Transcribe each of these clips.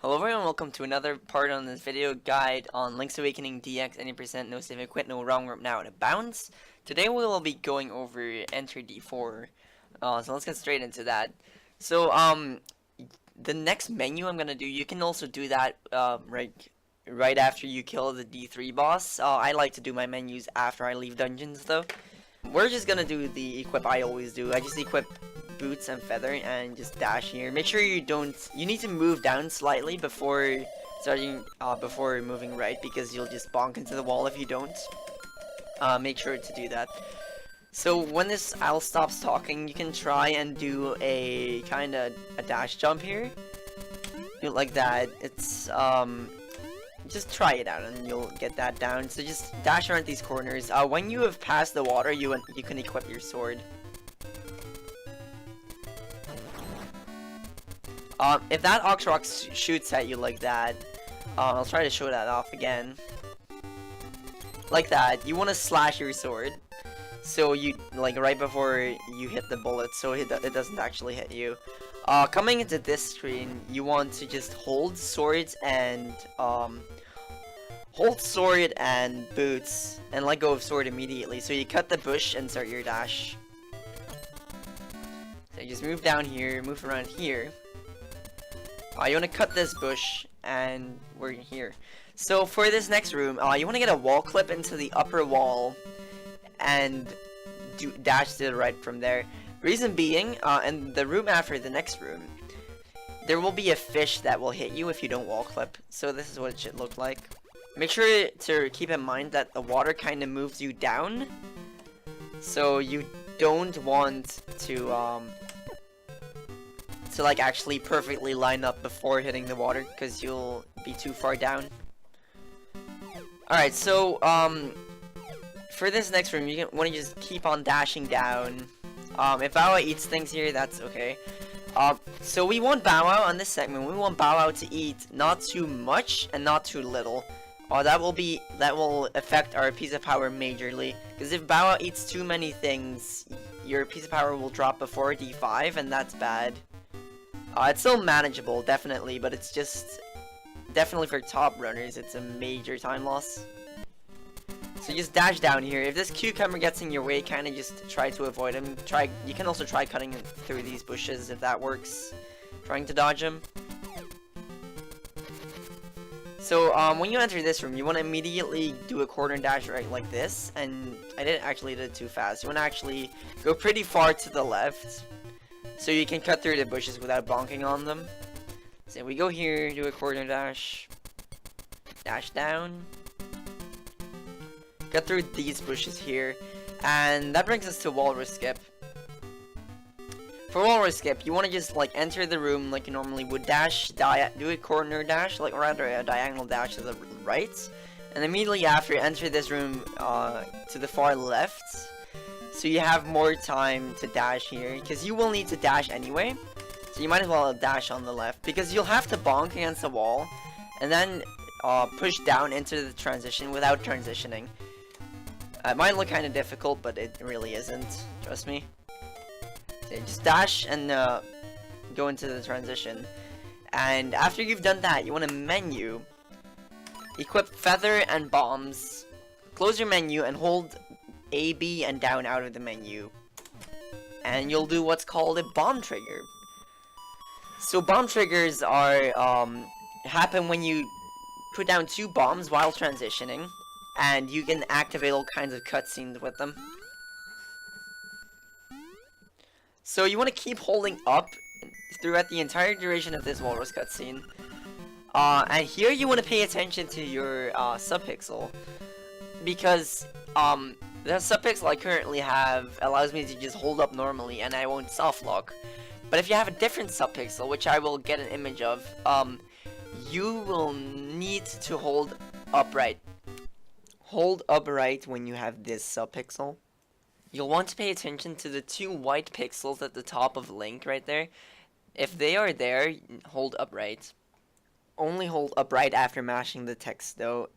Hello everyone, welcome to another part on this video guide on Link's Awakening DX, any percent, no save, quit, no wrong rope now, and a bounce. Today we will be going over Enter D4, so let's get straight into that. So, the next menu I'm gonna do, you can also do that, right after you kill the D3 boss. I like to do my menus after I leave dungeons though. We're just gonna do the equip I always do. I just equip boots and feather and just dash here. Make sure you need to move down slightly before before moving right, because you'll just bonk into the wall if you don't. Make sure to do that. So when this owl stops talking, you can try and do a kinda a dash jump here. Do it like that. It's just try it out and you'll get that down. So just dash around these corners. When you have passed the water, you can equip your sword. If that Ox Rock shoots at you like that, I'll try to show that off again. Like that, you want to slash your sword. So you, like, right before you hit the bullet, so it doesn't actually hit you. Coming into this screen, you want to just hold swords and, boots, and let go of sword immediately. So you cut the bush and start your dash. So you just move down here, move around here. You want to cut this bush, and we're here. So for this next room, you want to get a wall clip into the upper wall, and dash to the right from there. Reason being, in the room after the next room, there will be a fish that will hit you if you don't wall clip. So this is what it should look like. Make sure to keep in mind that the water kind of moves you down, so you don't want to like actually perfectly line up before hitting the water, because you'll be too far down. Alright, so for this next room, you want to just keep on dashing down. If Bow Wow eats things here, that's okay. So we want Bow Wow on this segment. We want Bow Wow to eat not too much and not too little. That will affect our piece of power majorly. Because if Bow Wow eats too many things, your piece of power will drop before D5, and that's bad. It's still manageable, definitely, but it's just definitely for top runners, it's a major time loss. So just dash down here. If this cucumber gets in your way, kind of just try to avoid him. You can also try cutting through these bushes if that works. Trying to dodge him. So when you enter this room, you want to immediately do a corner dash right like this. And I didn't actually do it too fast. You want to actually go pretty far to the left, so you can cut through the bushes without bonking on them. So we go here, do a corner dash. Dash down. Cut through these bushes here. And that brings us to Walrus Skip. For Walrus Skip, you want to just like enter the room like you normally would. Do a corner dash, like rather a diagonal dash to the right. And immediately after, enter this room to the far left. So you have more time to dash here, because you will need to dash anyway. So you might as well dash on the left, because you'll have to bonk against the wall, and then push down into the transition without transitioning. It might look kind of difficult, but it really isn't. Trust me. So just dash and go into the transition. And after you've done that, you want to menu, equip feather and bombs, close your menu, and hold A, B, and down out of the menu, and you'll do what's called a bomb trigger. So bomb triggers are happen when you put down 2 bombs while transitioning, and you can activate all kinds of cutscenes with them. So you want to keep holding up throughout the entire duration of this Walrus cutscene. And here you want to pay attention to your subpixel, because the subpixel I currently have allows me to just hold up normally and I won't soft lock. But if you have a different subpixel, which I will get an image of, you will need to hold upright. Hold upright when you have this subpixel. You'll want to pay attention to the 2 white pixels at the top of Link right there. If they are there, hold upright. Only hold upright after mashing the text though.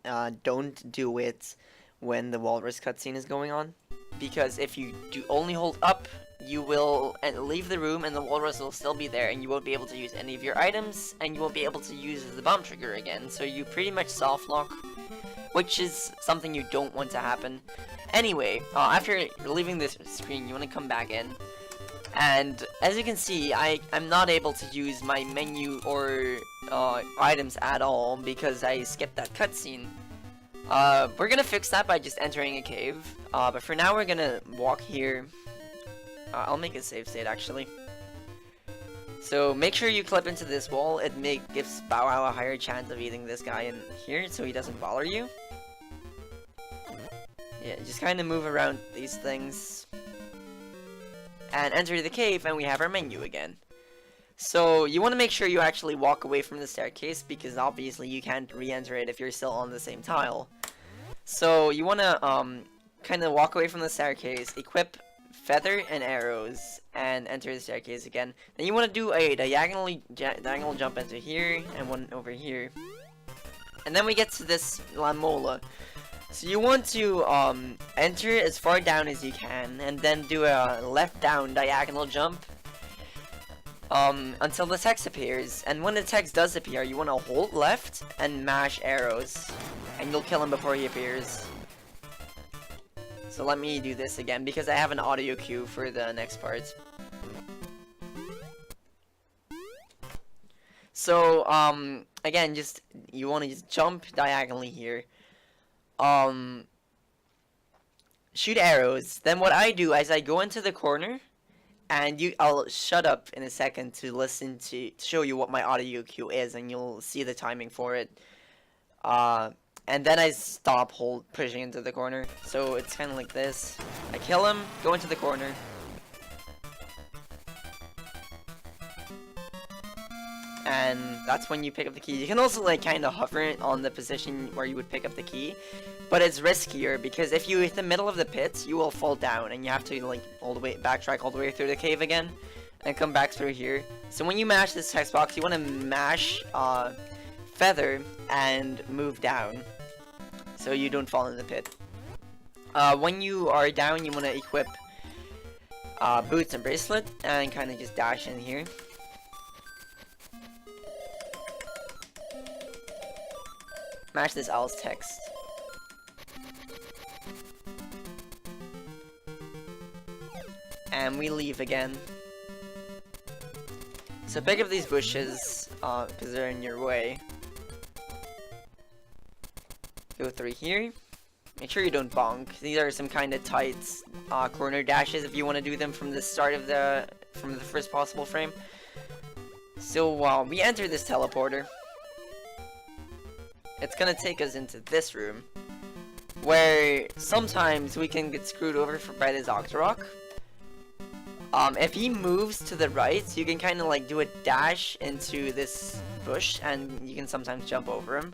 Don't do it when the Walrus cutscene is going on, because if you do only hold up, you will leave the room and the walrus will still be there, and you won't be able to use any of your items, and you won't be able to use the bomb trigger again. So you pretty much soft lock, which is something you don't want to happen. Anyway, after leaving this screen, you want to come back in. And as you can see, I'm not able to use my menu or items at all because I skipped that cutscene. We're gonna fix that by just entering a cave. But for now, we're gonna walk here. I'll make a save state actually. So make sure you clip into this wall. It gives Bow Wow a higher chance of eating this guy in here, so he doesn't bother you. Yeah, just kind of move around these things. And enter the cave, and we have our menu again. So you want to make sure you actually walk away from the staircase, because obviously you can't re-enter it if you're still on the same tile. So you want to kind of walk away from the staircase, equip feather and arrows, and enter the staircase again. Then you want to do a diagonal jump into here, and one over here. And then we get to this Lanmola. So you want to enter as far down as you can, and then do a left down diagonal jump until the text appears. And when the text does appear, you want to hold left and mash arrows, and you'll kill him before he appears. So let me do this again because I have an audio cue for the next part. So again, you want to just jump diagonally here. Shoot arrows. Then what I do is I go into the corner, and I'll shut up in a second to listen to show you what my audio cue is, and you'll see the timing for it. And then I stop pushing into the corner. So it's kind of like this. I kill him, go into the corner. And that's when you pick up the key. You can also like kind of hover it on the position where you would pick up the key, but it's riskier because if you hit the middle of the pit, you will fall down, and you have to like backtrack all the way through the cave again, and come back through here. So when you mash this text box, you want to mash feather and move down, so you don't fall in the pit. When you are down, you want to equip boots and bracelet, and kind of just dash in here. Match this owl's text. And we leave again. So pick up these bushes, because they're in your way. Go through here. Make sure you don't bonk. These are some kind of tight corner dashes if you want to do them from the start of from the first possible frame. So we enter this teleporter. It's gonna take us into this room, where sometimes we can get screwed over by this Octorok. If he moves to the right, you can kind of like do a dash into this bush, and you can sometimes jump over him.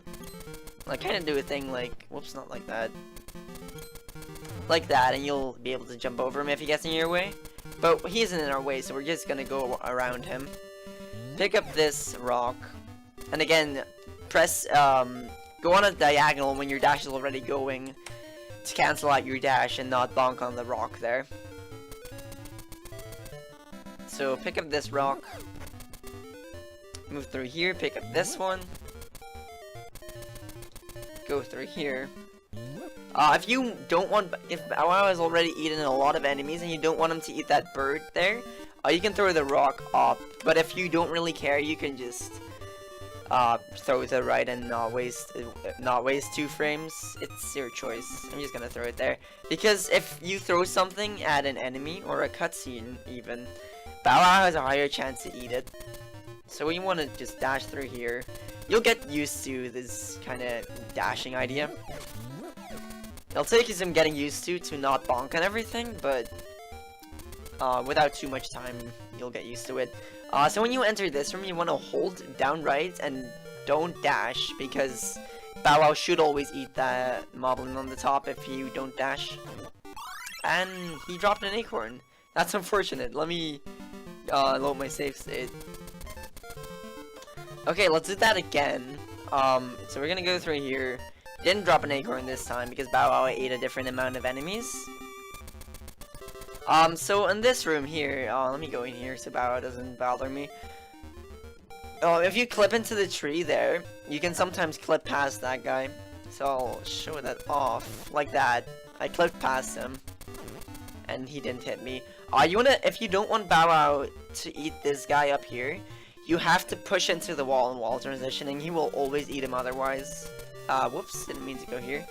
Like kind of do a thing like, whoops, not like that. Like that, and you'll be able to jump over him if he gets in your way. But he isn't in our way, so we're just gonna go around him. Pick up this rock, and again, press, go on a diagonal when your dash is already going to cancel out your dash and not bonk on the rock there. So pick up this rock, move through here, pick up this one, go through here. If you don't want, if Bow Wow has already eaten a lot of enemies and you don't want him to eat that bird there, you can throw the rock up, but if you don't really care, you can just throw it to the right and not waste 2 frames. It's your choice. I'm just gonna throw it there because if you throw something at an enemy or a cutscene even, Bow Wow has a higher chance to eat it. So we want to just dash through here. You'll get used to this kind of dashing idea. It'll take you some getting used to not bonk and everything, but without too much time, you'll get used to it. So when you enter this room, you want to hold down right and don't dash, because Bow Wow should always eat that moblin on the top if you don't dash. And he dropped an acorn. That's unfortunate. Let me load my save state. Okay, let's do that again. So we're gonna go through here. Didn't drop an acorn this time because Bow Wow ate a different amount of enemies. So in this room here, let me go in here so Bao doesn't bother me. If you clip into the tree there, you can sometimes clip past that guy. So I'll show that off, like that. I clipped past him, and he didn't hit me. If you don't want Bow Wow to eat this guy up here, you have to push into the wall and wall transitioning. He will always eat him otherwise. Whoops, didn't mean to go here.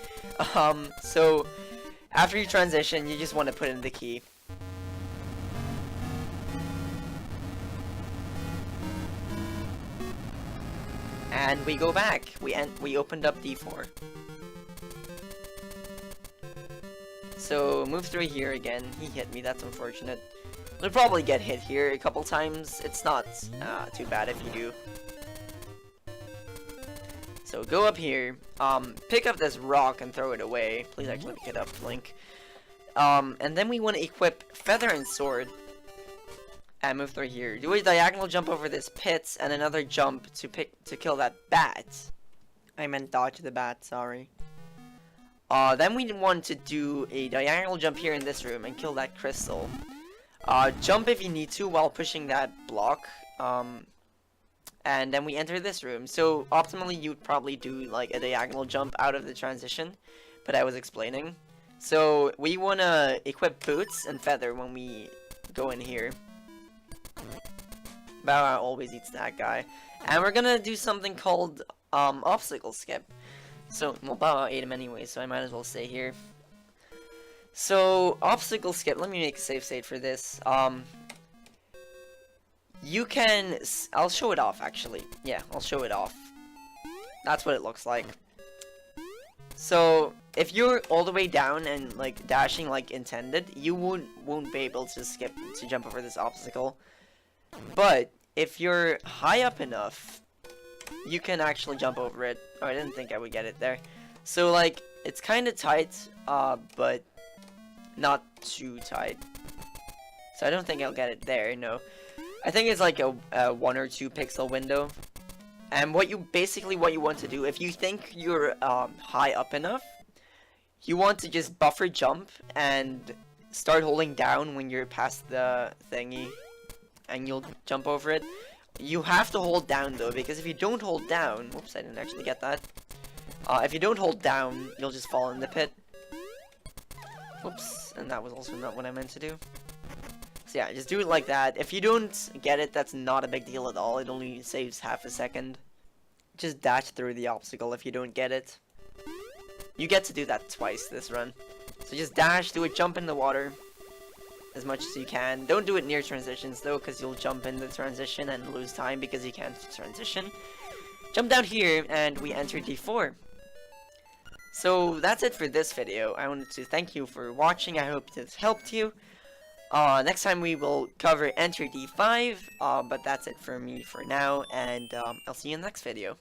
So after you transition, you just want to put in the key. And we go back. We opened up D4. So move through here again. He hit me. That's unfortunate. We'll probably get hit here a couple times. It's not too bad if you do. So go up here. Pick up this rock and throw it away. Please actually pick it up, Link. And then we want to equip Feather and Sword. And move through here. Do a diagonal jump over this pit and another jump to kill that bat. I meant dodge the bat, sorry. Then we want to do a diagonal jump here in this room and kill that crystal. Jump if you need to while pushing that block. And then we enter this room. So optimally you'd probably do like a diagonal jump out of the transition, but I was explaining. So we want to equip boots and feather when we go in here. Bow Wow always eats that guy. And we're gonna do something called obstacle skip. So, well, Bow Wow ate him anyway, so I might as well stay here. So, obstacle skip, let me make a save state for this. You can, I'll show it off actually. Yeah, I'll show it off. That's what it looks like. So, if you're all the way down and like dashing like intended, you won't be able to jump over this obstacle. But if you're high up enough, you can actually jump over it. Oh, I didn't think I would get it there. So like, it's kind of tight, but not too tight. So I don't think I'll get it there, no. I think it's like a 1 or 2 pixel window. And what you want to do, if you think you're high up enough, you want to just buffer jump and start holding down when you're past the thingy, and you'll jump over it. You have to hold down though, because if you don't hold down, whoops, I didn't actually get that. If you don't hold down, you'll just fall in the pit. Whoops, and that was also not what I meant to do. So yeah, just do it like that. If you don't get it, that's not a big deal at all. It only saves half a second. Just dash through the obstacle if you don't get it. You get to do that twice this run. So just dash, do a jump in the water as much as you can. Don't do it near transitions though, because you'll jump in the transition and lose time because you can't transition. Jump down here and we enter D4. So that's it for this video. I wanted to thank you for watching. I hope this helped you. Next time we will cover Enter D5, but that's it for me for now, and I'll see you in the next video.